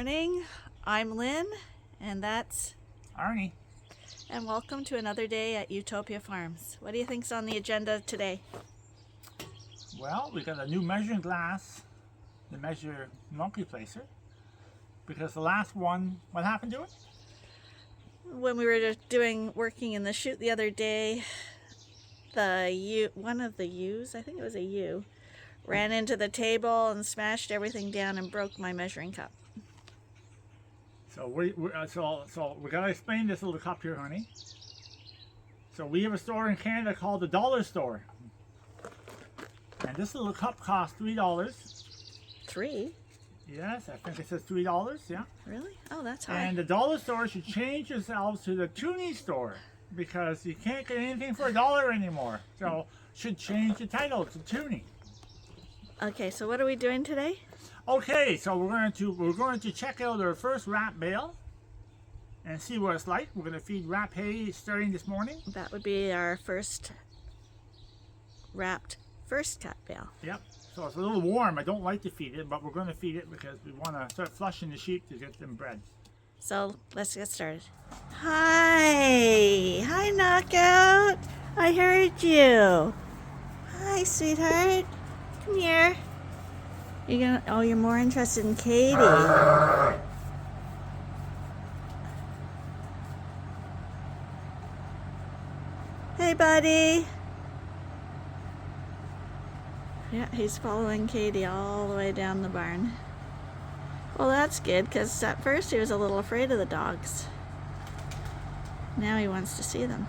morning. I'm Lynn, and that's Arnie. and welcome to another day at Ewetopia Farms. What do you think's on the agenda today? Well, we got a new measuring glass to measure milk replacer because the last one, what happened to it? When we were working in the chute the other day, one of the ewes, I think it was a ewe, ran into the table and smashed everything down and broke my measuring cup. So we gotta explain this little cup here, honey. So we have a store in Canada called the Dollar Store, and this little cup costs $3. $3? Yes, I think it says $3. Yeah. Really? Oh, that's high. And the Dollar Store should change yourselves to the Toonie Store because you can't get anything for $1 anymore. So should change the title to Toonie. Okay, so what are we doing today? Okay, so we're going to check out our first wrap bale and see what it's like. We're going to feed wrap hay starting this morning. That would be our first wrapped first cut bale. Yep. So it's a little warm. I don't like to feed it, but we're going to feed it because we want to start flushing the sheep to get them bred. So let's get started. Hi, Knockout. I heard you. Hi, sweetheart. Come here. You're more interested in Katie. Hey, buddy. Yeah, he's following Katie all the way down the barn. Well, that's good, because at first he was a little afraid of the dogs. Now he wants to see them.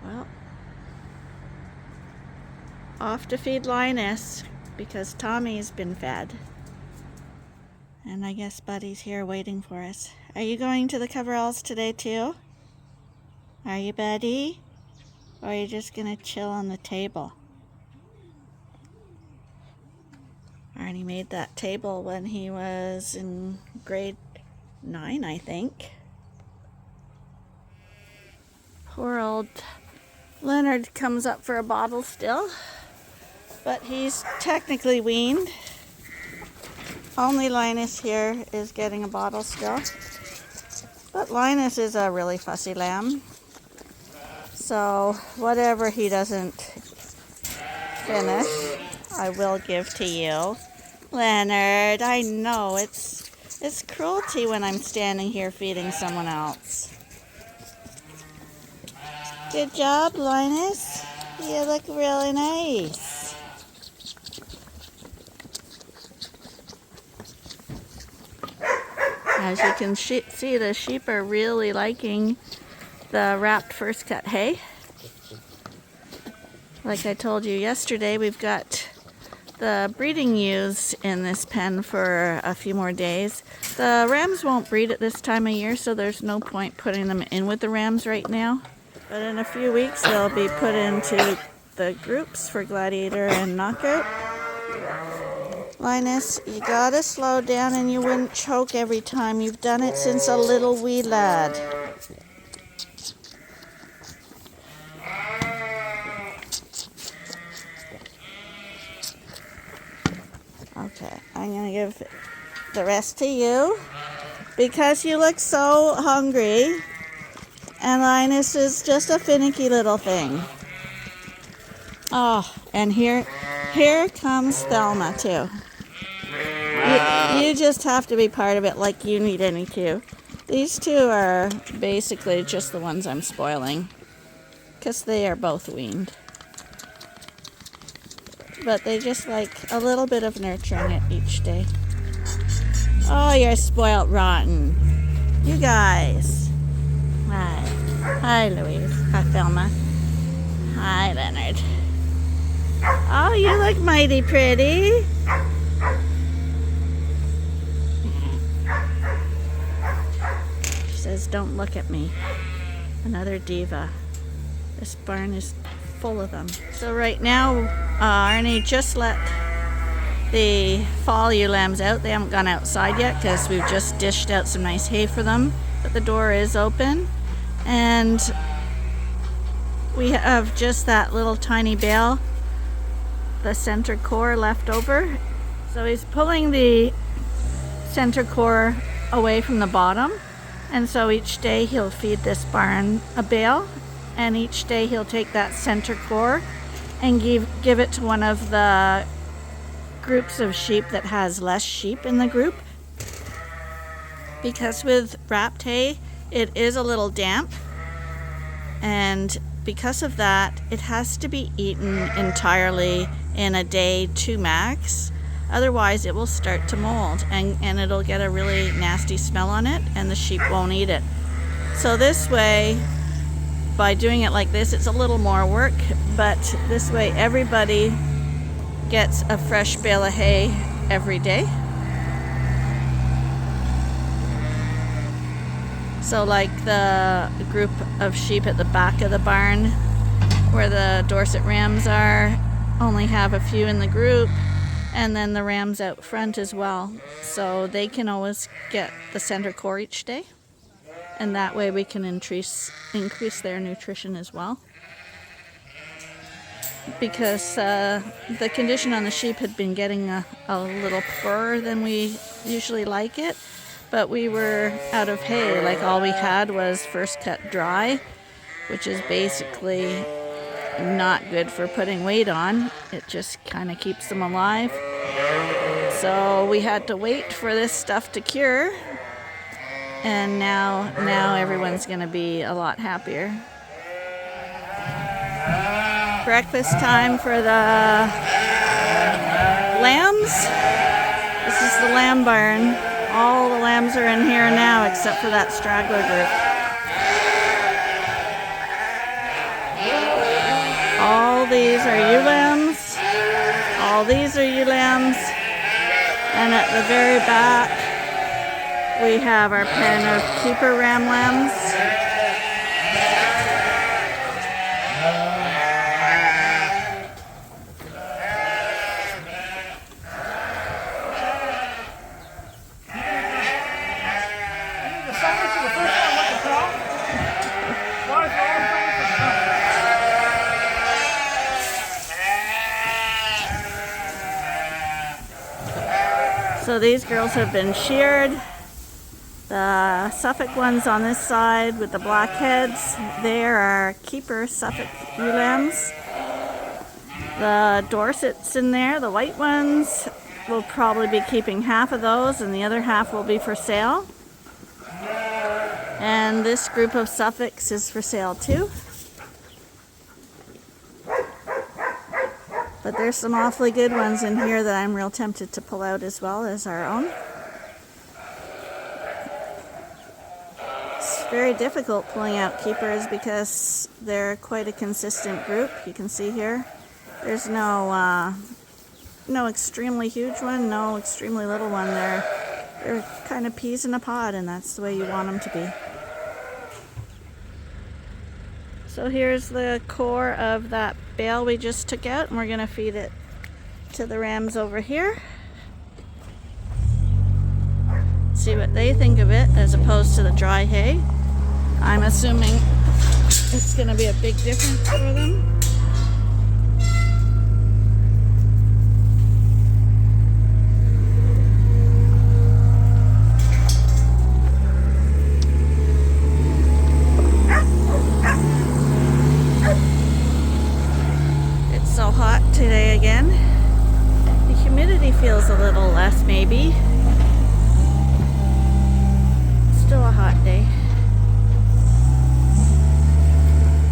Well, off to feed Linus, because Tommy's been fed. And I guess Buddy's here waiting for us. Are you going to the coveralls today too? Are you, Buddy? Or are you just gonna chill on the table? Arnie made that table when he was in grade 9, I think. Poor old Leonard comes up for a bottle still, but he's technically weaned. Only Linus here is getting a bottle still. But Linus is a really fussy lamb. So whatever he doesn't finish, I will give to you. Leonard, I know it's cruelty when I'm standing here feeding someone else. Good job, Linus. You look really nice. As you can see, the sheep are really liking the wrapped first cut hay. Like I told you yesterday, we've got the breeding ewes in this pen for a few more days. The rams won't breed at this time of year, so there's no point putting them in with the rams right now. But in a few weeks, they'll be put into the groups for Gladiator and Knockout. Linus, you gotta slow down and you wouldn't choke every time. You've done it since a little wee lad. Okay, I'm gonna give the rest to you because you look so hungry. And Linus is just a finicky little thing. Oh, and here comes Thelma too. You just have to be part of it like you need any two. These two are basically just the ones I'm spoiling because they are both weaned. But they just like a little bit of nurturing it each day. Oh, you're spoiled rotten. You guys. Hi. Hi, Louise. Hi, Thelma. Hi, Leonard. Oh, you look mighty pretty. She says, don't look at me. Another diva. This barn is full of them. So right now, Arnie just let the fall ewe lambs out. They haven't gone outside yet because we've just dished out some nice hay for them. But the door is open. And we have just that little tiny bale the center core left over. So he's pulling the center core away from the bottom, and so each day he'll feed this barn a bale, and each day he'll take that center core and give it to one of the groups of sheep that has less sheep in the group, because with wrapped hay it is a little damp, and because of that it has to be eaten entirely in a day 2 max. Otherwise it will start to mold, and it'll get a really nasty smell on it, and the sheep won't eat it. So this way, by doing it like this, it's a little more work, but this way everybody gets a fresh bale of hay every day. So like the group of sheep at the back of the barn where the Dorset rams are, only have a few in the group, and then the rams out front as well. So they can always get the center core each day, and that way we can increase their nutrition as well. Because the condition on the sheep had been getting a little poorer than we usually like it, but we were out of hay. Like all we had was first cut dry, which is basically not good for putting weight on. It just kind of keeps them alive. So we had to wait for this stuff to cure, and now everyone's going to be a lot happier. Breakfast time for the lambs. This is the lamb barn. All the lambs are in here now except for that straggler group. All these are ewe lambs. All these are ewe lambs. And at the very back, we have our pen of keeper ram lambs. So these girls have been sheared. The Suffolk ones on this side with the black heads, they are keeper Suffolk ewe lambs. The Dorsets in there, the white ones, we'll probably be keeping half of those, and the other half will be for sale. And this group of Suffolks is for sale too. But there's some awfully good ones in here that I'm real tempted to pull out as well as our own. It's very difficult pulling out keepers because they're quite a consistent group. You can see here, there's no extremely huge one, no extremely little one. They're kind of peas in a pod, and that's the way you want them to be. So here's the core of that bale we just took out, and we're going to feed it to the rams over here. See what they think of it as opposed to the dry hay. I'm assuming it's going to be a big difference for them. So hot today again. The humidity feels a little less maybe. Still a hot day.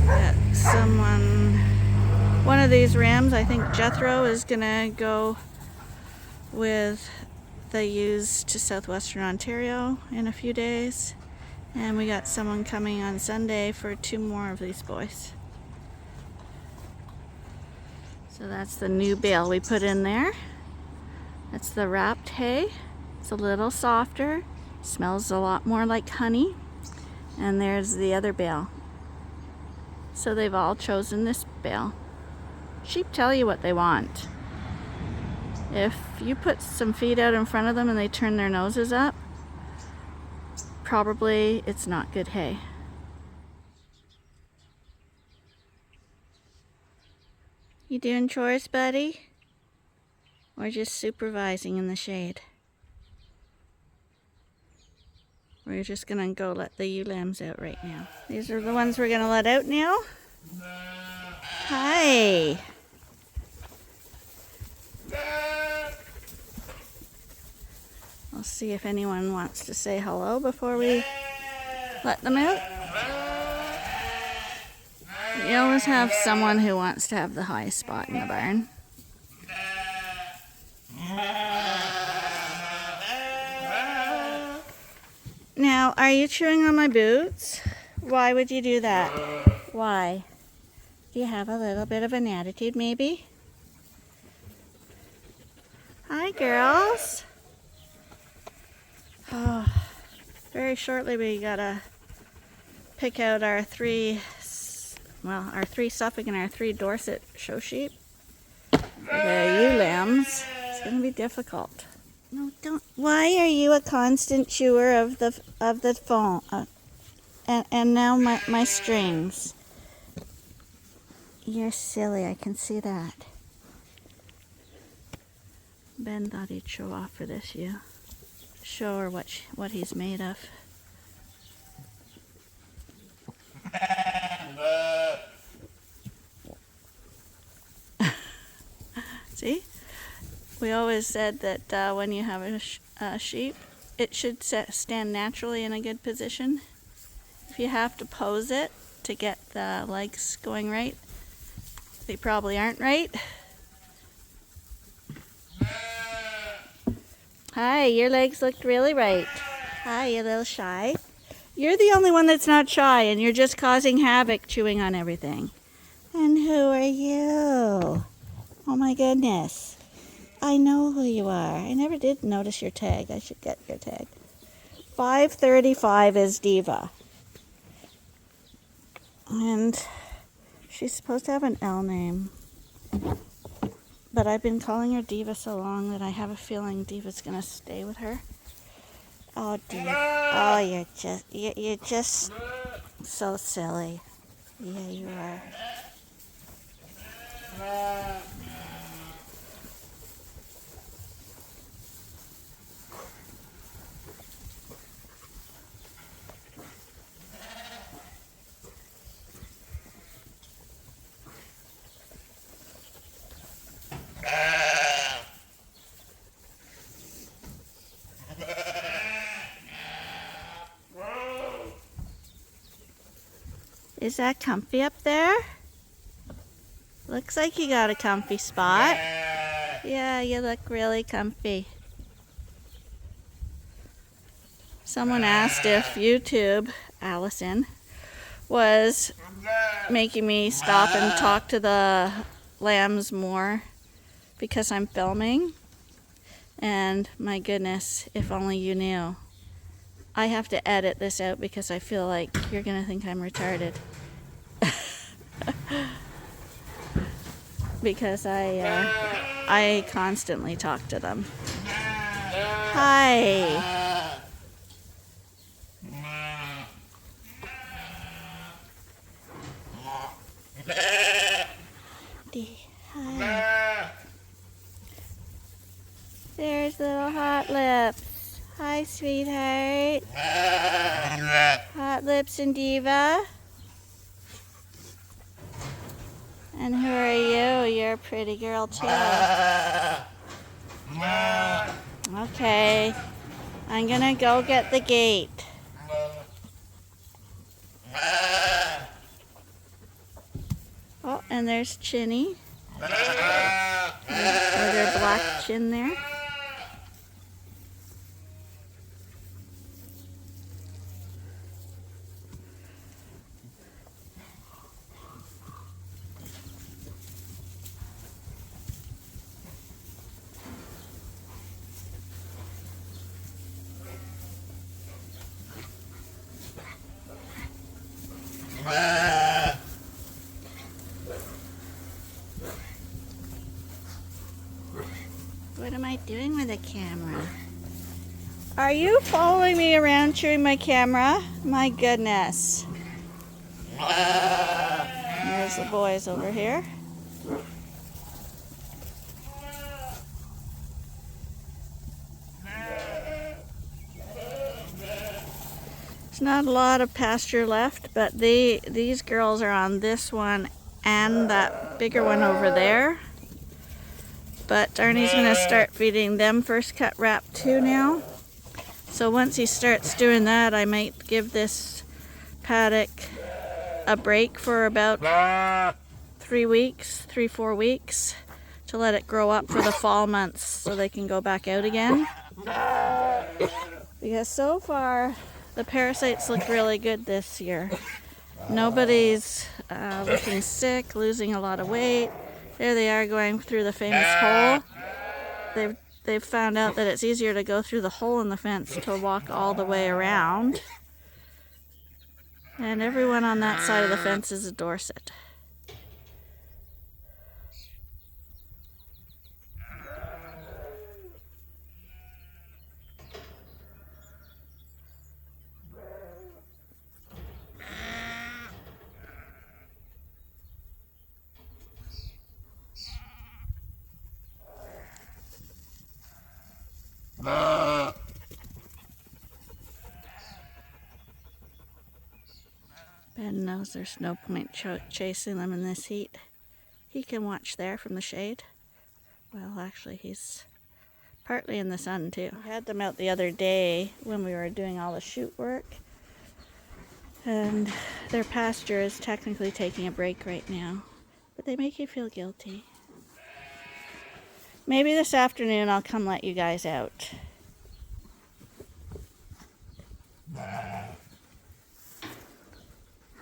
Got one of these rams, I think Jethro, is gonna go with the ewes to southwestern Ontario in a few days. And we got someone coming on Sunday for 2 more of these boys. So that's the new bale we put in there. That's the wrapped hay. It's a little softer, smells a lot more like honey. And there's the other bale. So they've all chosen this bale. Sheep tell you what they want. If you put some feed out in front of them and they turn their noses up, probably it's not good hay. You doing chores, buddy? We're just supervising in the shade. We're just gonna go let the ewe lambs out right now. These are the ones we're gonna let out now. Hi. I'll see if anyone wants to say hello before we let them out. You always have someone who wants to have the highest spot in the barn. Now, are you chewing on my boots? Why would you do that? Why? Do you have a little bit of an attitude, maybe? Hi, girls. Oh, very shortly we gotta pick out our three Suffolk and our 3 Dorset show sheep. The ewe lambs. It's gonna be difficult. No, don't. Why are you a constant chewer of the phone? And now my strings. You're silly. I can see that. Ben thought he'd show off for this ewe. Show her what he's made of. See? We always said that when you have a sheep, it should stand naturally in a good position. If you have to pose it to get the legs going right, they probably aren't right. Hi, your legs looked really right. Hi, you little shy. You're the only one that's not shy, and you're just causing havoc chewing on everything. And who are you? Oh my goodness. I know who you are. I never did notice your tag. I should get your tag. 535 is Diva. And she's supposed to have an L name. But I've been calling her Diva so long that I have a feeling Diva's going to stay with her. Oh, Diva. Oh, you're just so silly. Yeah, you are. Is that comfy up there? Looks like you got a comfy spot. Yeah, you look really comfy. Someone asked if YouTube, Allison, was making me stop and talk to the lambs more because I'm filming. And my goodness, if only you knew. I have to edit this out because I feel like you're going to think I'm retarded. Because I constantly talk to them. Hi. Hi. There's little Hot Lips. Hi, sweetheart. Hot Lips and Diva. And who are you? You're a pretty girl too. Okay. I'm gonna go get the gate. Oh, and there's Chinny. With her black chin there. What am I doing with the camera? Are you following me around chewing my camera? My goodness. There's the boys over here. There's not a lot of pasture left, but these girls are on this one and that bigger one over there. But Arnie's going to start feeding them first cut wrap too now. So once he starts doing that, I might give this paddock a break for about 3 weeks, 3-4 weeks, to let it grow up for the fall months so they can go back out again. Because so far, the parasites look really good this year. Nobody's looking sick, losing a lot of weight. There they are going through the famous hole. They've found out that it's easier to go through the hole in the fence to walk all the way around. And everyone on that side of the fence is a Dorset. Ben knows there's no point chasing them in this heat. He can watch there from the shade. Well, actually, he's partly in the sun too. I had them out the other day when we were doing all the shoot work. And their pasture is technically taking a break right now. But they make you feel guilty. Maybe this afternoon I'll come let you guys out.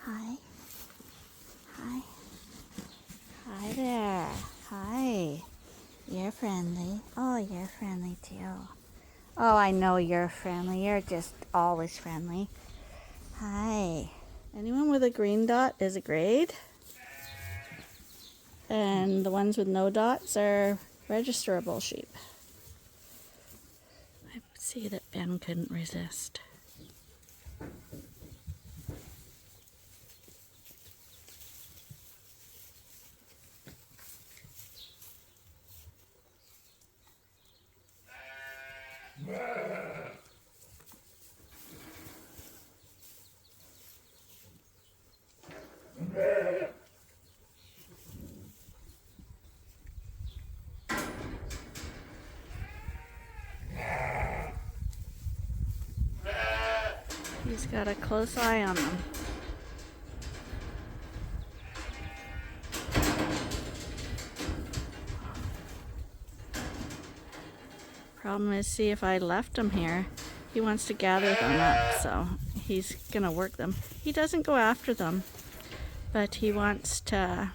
Hi. Hi. Hi there. Hi. You're friendly. Oh, you're friendly too. Oh, I know you're friendly. You're just always friendly. Hi. Anyone with a green dot is a grade. And the ones with no dots are registerable sheep. I see that Ben couldn't resist. He's got a close eye on them. Problem is, see, if I left him here, he wants to gather them up, so he's gonna work them. He doesn't go after them, but he wants to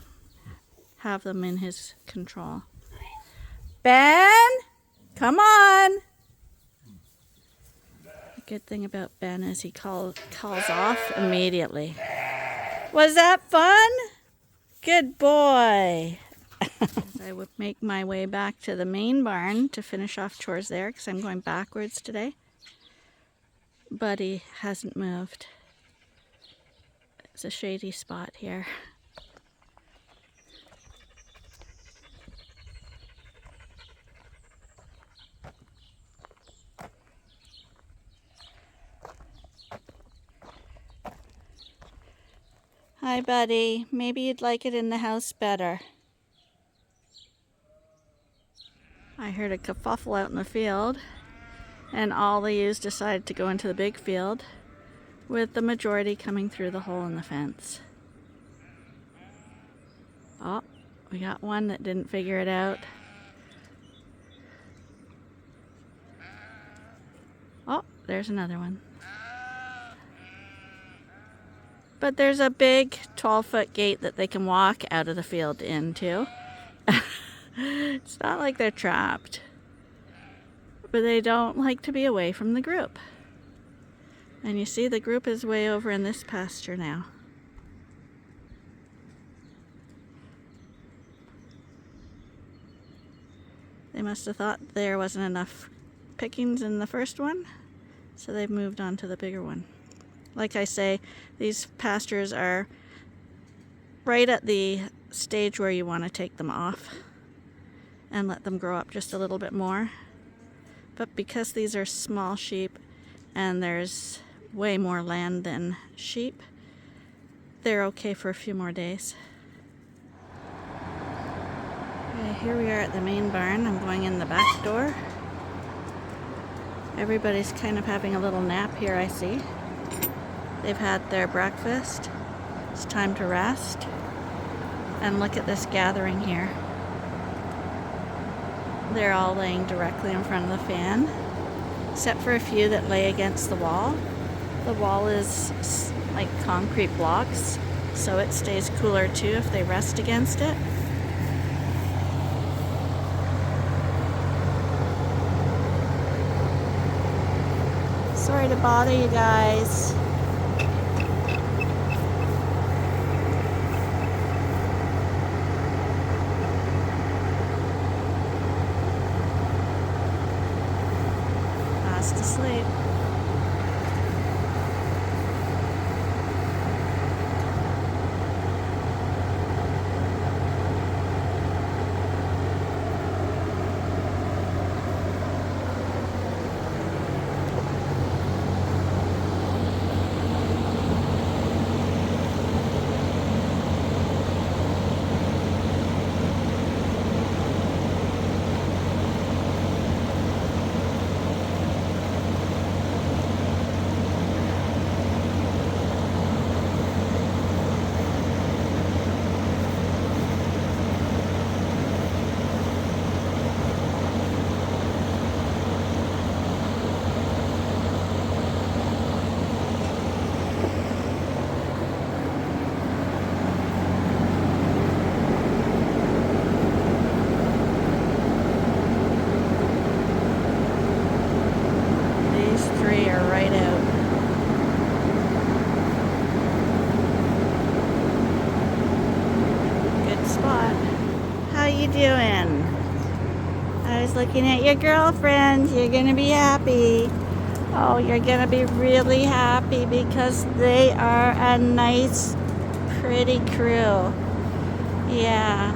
have them in his control. Ben, come on. The good thing about Ben is he calls off immediately. Was that fun? Good boy. I would make my way back to the main barn to finish off chores there because I'm going backwards today. But he hasn't moved. It's a shady spot here. Hi, buddy. Maybe you'd like it in the house better. I heard a kerfuffle out in the field, and all the ewes decided to go into the big field, with the majority coming through the hole in the fence. Oh, we got one that didn't figure it out. Oh, there's another one. But there's a big 12-foot gate that they can walk out of the field into. It's not like they're trapped, but they don't like to be away from the group. And you see the group is way over in this pasture now. They must have thought there wasn't enough pickings in the first one, so they've moved on to the bigger one. Like I say, these pastures are right at the stage where you want to take them off and let them grow up just a little bit more. But because these are small sheep and there's way more land than sheep. They're okay for a few more days. Okay, here we are at the main barn. I'm going in the back door. Everybody's kind of having a little nap here, I see. They've had their breakfast. It's time to rest. And look at this gathering here. They're all laying directly in front of the fan, except for a few that lay against the wall. The wall is like concrete blocks, so it stays cooler too if they rest against it. Sorry to bother you guys. Fast asleep. You doing? I was looking at your girlfriend. You're gonna be happy. Oh, you're gonna be really happy because they are a nice, pretty crew. Yeah.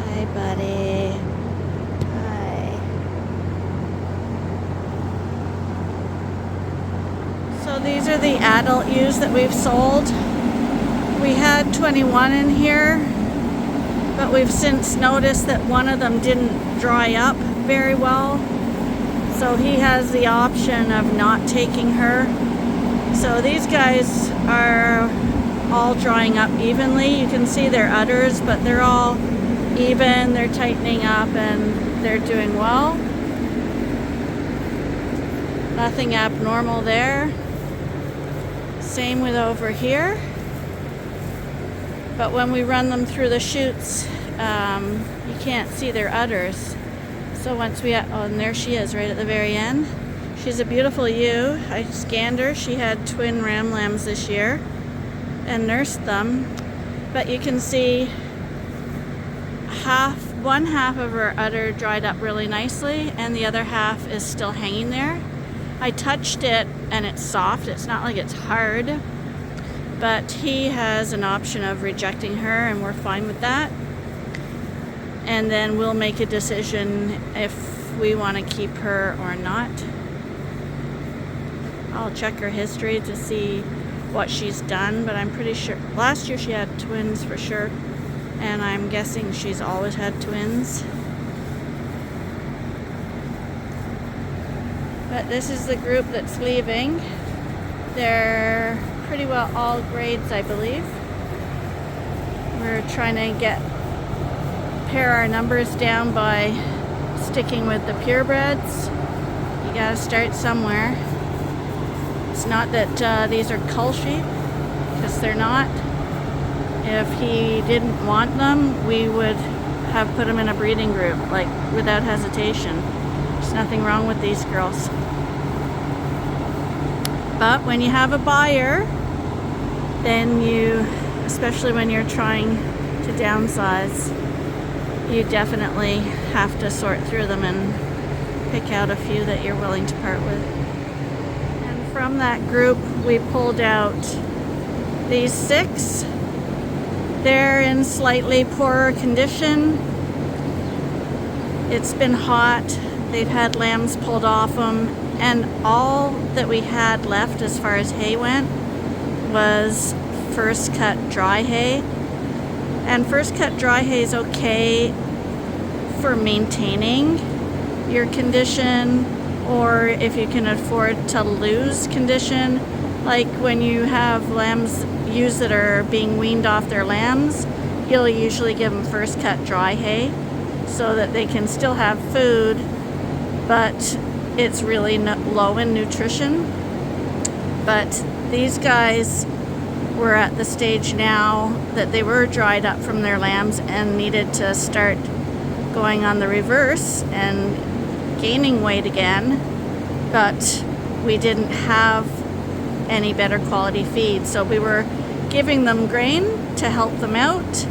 Hi, buddy. Hi. So these are the adult ewes that we've sold. We had 21 in here, but we've since noticed that one of them didn't dry up very well. So he has the option of not taking her. So these guys are all drying up evenly. You can see their udders, but they're all even. They're tightening up and they're doing well. Nothing abnormal there. Same with over here. But when we run them through the chutes, you can't see their udders. So once oh, and there she is right at the very end. She's a beautiful ewe. I scanned her. She had twin ram lambs this year and nursed them. But you can see one half of her udder dried up really nicely and the other half is still hanging there. I touched it and it's soft. It's not like it's hard, but he has an option of rejecting her and we're fine with that. And then we'll make a decision if we want to keep her or not. I'll check her history to see what she's done, but I'm pretty sure last year she had twins for sure, and I'm guessing she's always had twins. But this is the group that's leaving. They're pretty well all grades, I believe. We're trying to pare our numbers down by sticking with the purebreds. You gotta start somewhere. It's not that these are cull sheep, because they're not. If he didn't want them, we would have put them in a breeding group, like without hesitation. There's nothing wrong with these girls. But when you have a buyer, then especially when you're trying to downsize, you definitely have to sort through them and pick out a few that you're willing to part with. And from that group, we pulled out these 6. They're in slightly poorer condition. It's been hot. They've had lambs pulled off them, and all that we had left as far as hay went was first cut dry hay. And first cut dry hay is okay for maintaining your condition, or if you can afford to lose condition, like when you have ewes that are being weaned off their lambs, you'll usually give them first cut dry hay so that they can still have food, but it's really low in nutrition. But these guys were at the stage now that they were dried up from their lambs and needed to start going on the reverse and gaining weight again, but we didn't have any better quality feed, so we were giving them grain to help them out.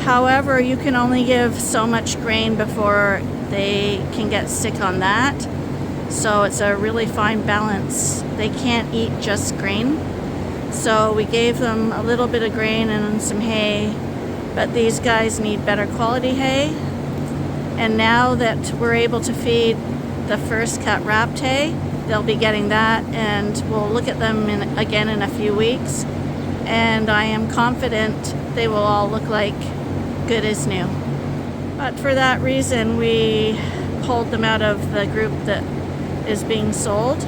However, you can only give so much grain before they can get sick on that, so it's a really fine balance. They can't eat just grain, so we gave them a little bit of grain and some hay, but these guys need better quality hay. And now that we're able to feed the first cut wrapped hay, they'll be getting that, and we'll look at them again in a few weeks, and I am confident they will all look like good as new. But for that reason, we pulled them out of the group that is being sold.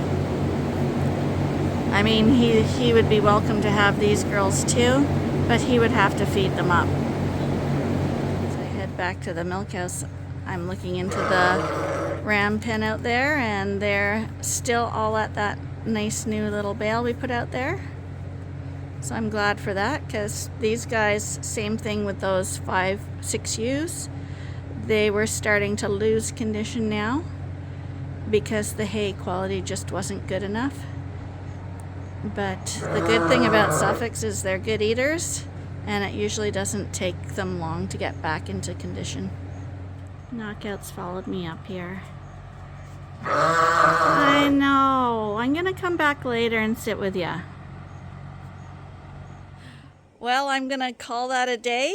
I mean, he would be welcome to have these girls too, but he would have to feed them up. As I head back to the milk house, I'm looking into the ram pen out there, and they're still all at that nice new little bale we put out there. So I'm glad for that, because these guys, same thing with those 5-6 ewes. They were starting to lose condition now because the hay quality just wasn't good enough. But the good thing about Suffolks is they're good eaters, and it usually doesn't take them long to get back into condition. Knockouts followed me up here. I know. I'm gonna come back later and sit with ya. Well, I'm gonna call that a day.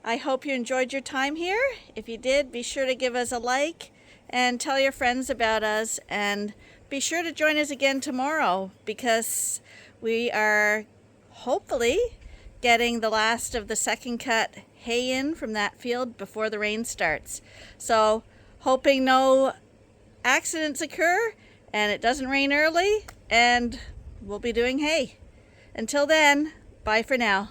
I hope you enjoyed your time here. If you did, be sure to give us a like and tell your friends about us, and be sure to join us again tomorrow, because we are hopefully getting the last of the second cut hay in from that field before the rain starts. So hoping no accidents occur and it doesn't rain early, and we'll be doing hay. Until then, bye for now.